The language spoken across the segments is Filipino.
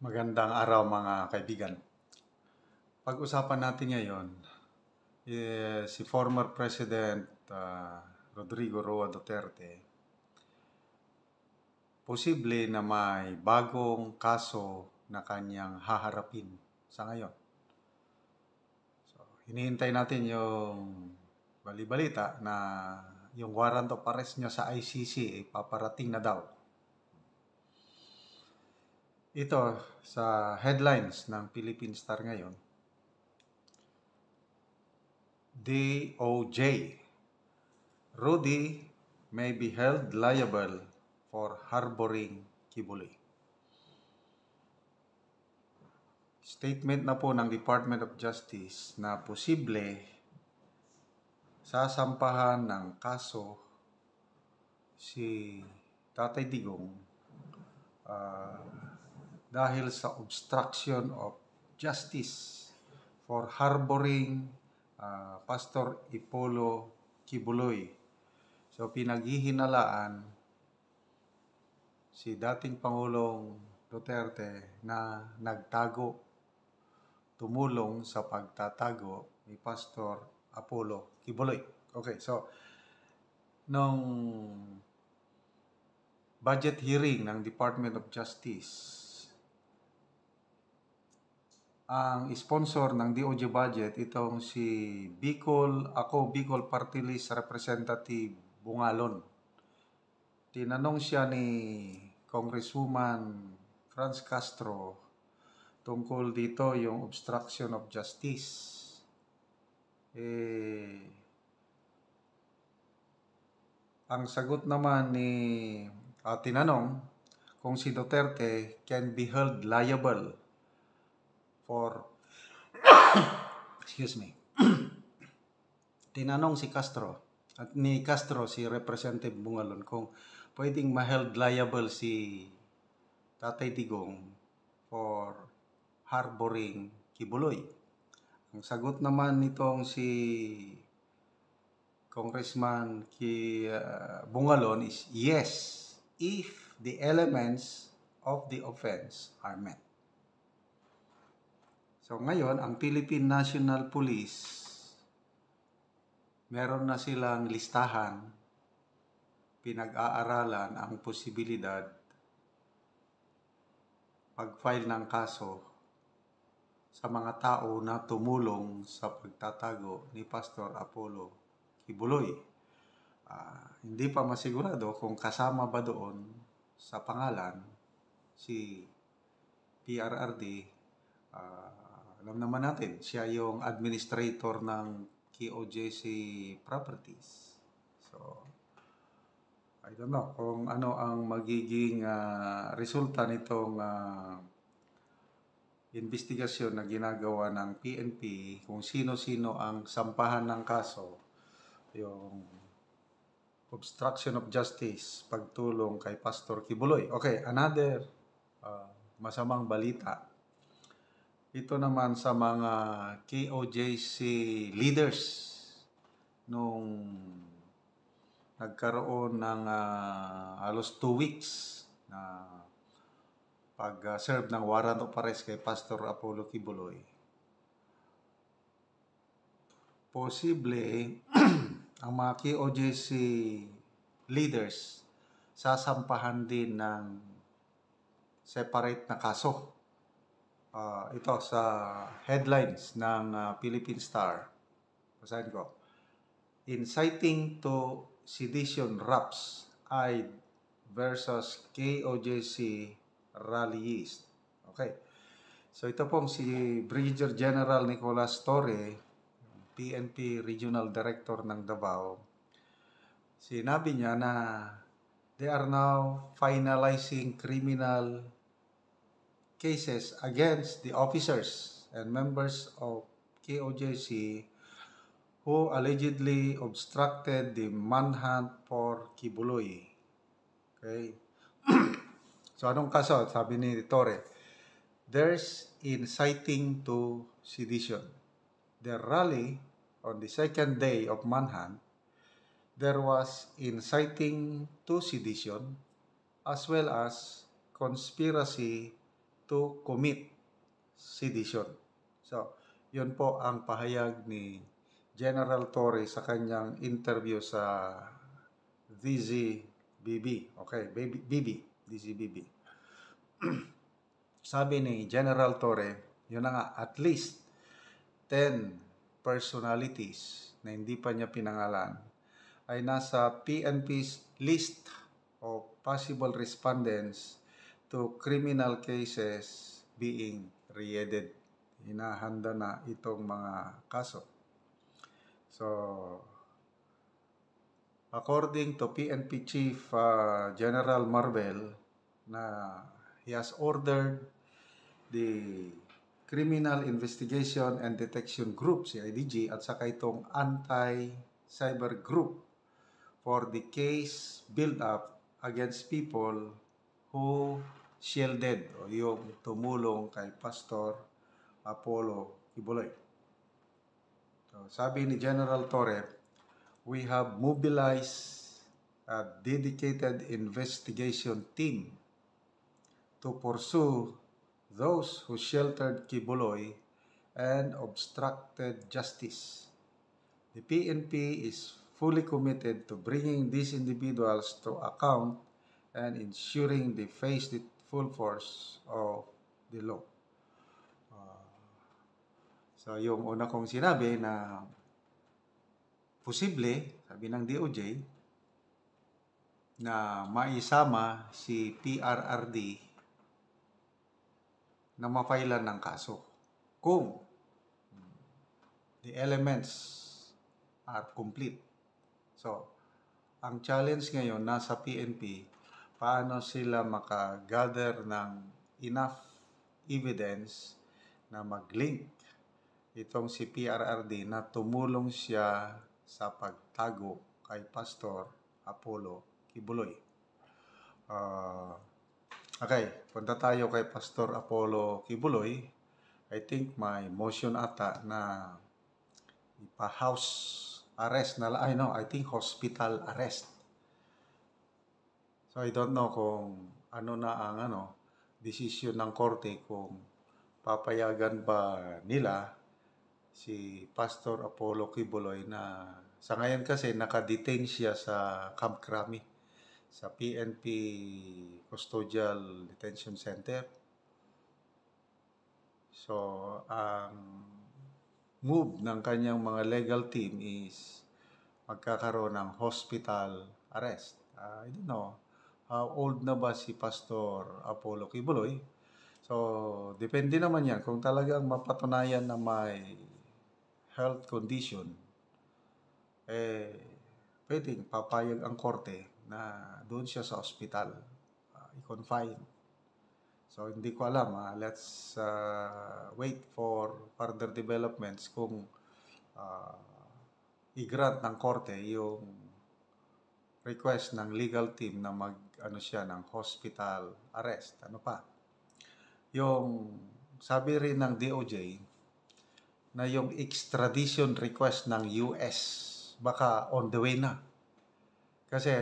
Magandang araw mga kaibigan. Pag-usapan natin ngayon si former President Rodrigo Roa Duterte. Posible na may bagong kaso na kanyang haharapin sa ngayon. So, hinihintay natin yung bali-balita na yung warrant of arrest niya sa ICC paparating na daw. Ito sa headlines ng Philippine Star ngayon. DOJ. Rudy may be held liable for harboring Kibuloy. Statement na po ng Department of Justice na posible sasampahan ng kaso si Tatay Digong dahil sa obstruction of justice for harboring Pastor Ipolo Kibuloy. So pinaghihinalaan si dating Pangulong Duterte na tumulong sa pagtatago ni Pastor Apollo Kibuloy. Okay, so nung budget hearing ng Department of Justice, ang sponsor ng DOJ budget itong si Bicol Party List Representative Bungalon. Tinanong siya ni Congresswoman Franz Castro tungkol dito yung obstruction of justice. Ang sagot naman ni tinanong kung si Duterte can be held liable for tinanong si Castro at ni Castro si Representative Bungalon kung pwedeng ma-held liable si Tatay Digong for harboring Kibuloy. Ang sagot naman nitong si Congressman Bungalon is yes, if the elements of the offense are met. So ngayon, ang Philippine National Police, meron na silang listahan, pinag-aaralan ang posibilidad pag-file ng kaso sa mga tao na tumulong sa pagtatago ni Pastor Apollo Kibuloy. Hindi pa masigurado kung kasama ba doon sa pangalan si PRRD. Alam naman natin, siya yung administrator ng KOJC Properties. So, I don't know kung ano ang magiging resulta nitong investigasyon na ginagawa ng PNP, kung sino-sino ang sampahan ng kaso, yung obstruction of justice, pagtulong kay Pastor Kibuloy. Okay, another masamang balita. Ito naman sa mga KOJC leaders nung nagkaroon ng halos 2 weeks na pag-serve ng warrant of arrest kay Pastor Apollo Kibuloy. Posible ang mga KOJC leaders sasampahan din ng separate na kaso. Ito sa headlines ng Philippine Star. Basahin ko. Inciting to sedition raps IDE versus KOJC rallyist. Okay. So ito pong si Brigadier General Nicolas Torre, PNP Regional Director ng Davao. Sinabi niya na they are now finalizing criminal cases against the officers and members of KOJC who allegedly obstructed the manhunt for Kibuloy. Okay. So anong kaso? Sabi ni Torre, there's inciting to sedition. The rally on the second day of manhunt, there was inciting to sedition as well as conspiracy to commit sedition. So, yun po ang pahayag ni General Torre sa kanyang interview sa DZBB. Okay, DZBB. Sabi ni General Torre, yun na nga, at least 10 personalities na hindi pa niya pinangalan ay nasa PNP's list of possible respondents to criminal cases being re-added. Hinahanda na itong mga kaso. So, according to PNP Chief General Marvel, na he has ordered the Criminal Investigation and Detection Group, CIDG, at saka itong Anti-Cyber Group for the case build-up against people who shielded o yung tumulong kay Pastor Apollo Kibuloy. So, sabi ni General Torre, we have mobilized a dedicated investigation team to pursue those who sheltered Kibuloy and obstructed justice. The PNP is fully committed to bringing these individuals to account and ensuring they face the full force of the law. So, yung una kong sinabi na posible, sabi ng DOJ, na maisama si PRRD na mapailan ng kaso kung the elements are complete. So, ang challenge ngayon nasa PNP, paano sila makagather ng enough evidence na mag-link itong si PRRD na tumulong siya sa pagtago kay Pastor Apollo Kibuloy. Okay, punta tayo kay Pastor Apollo Kibuloy. I think may motion ata na ipa-house arrest na lang. I think hospital arrest. So I don't know kung ano na ang decision ng korte, kung papayagan ba nila si Pastor Apollo Kibuloy na sa ngayon kasi naka-detain siya sa Camp Crame, sa PNP Custodial Detention Center. So, ang move ng kanyang mga legal team is magkakaroon ng hospital arrest. I don't know how old na ba si Pastor Apollo Kibuloy. So, depende naman yan. Kung talagang mapatunayan na may health condition, pwedeng papayag ang korte na doon siya sa ospital, i-confine. So, hindi ko alam. Let's wait for further developments kung i-grant ng korte yung request ng legal team na siya ng hospital arrest. Ano pa? Yung sabi rin ng DOJ na yung extradition request ng US baka on the way na. Kasi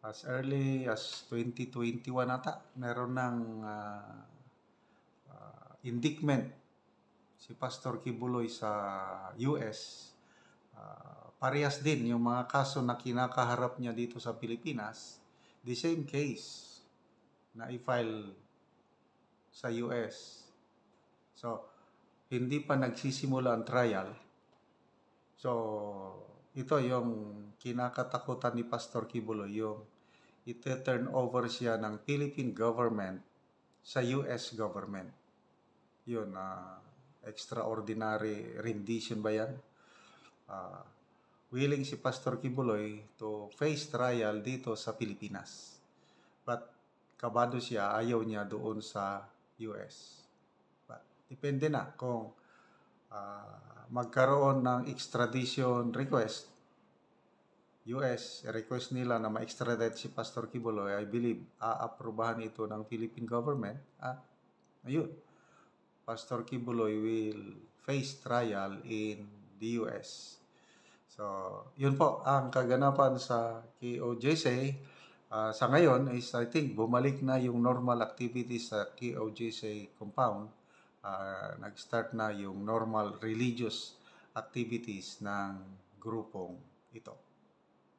as early as 2021 ata, meron ng indictment si Pastor Kibuloy sa US. Parehas din yung mga kaso na kinakaharap niya dito sa Pilipinas, the same case na i-file sa US. So, hindi pa nagsisimula ang trial. So, ito yung kinakatakutan ni Pastor Kibuloy, yung ite-turn over siya ng Philippine government sa US government. Yun, extraordinary rendition ba yan? Willing si Pastor Kibuloy to face trial dito sa Pilipinas. But kabado siya, ayaw niya doon sa US. But depende na kung magkaroon ng extradition request, US, request nila na ma-extradite si Pastor Kibuloy, I believe, aaprubahan ito ng Philippine government. Ayun, Pastor Kibuloy will face trial in the US. So, yun po ang kaganapan sa KOJC. Sa ngayon is I think bumalik na yung normal activities sa QOJC compound. Nag-start na yung normal religious activities ng grupong ito.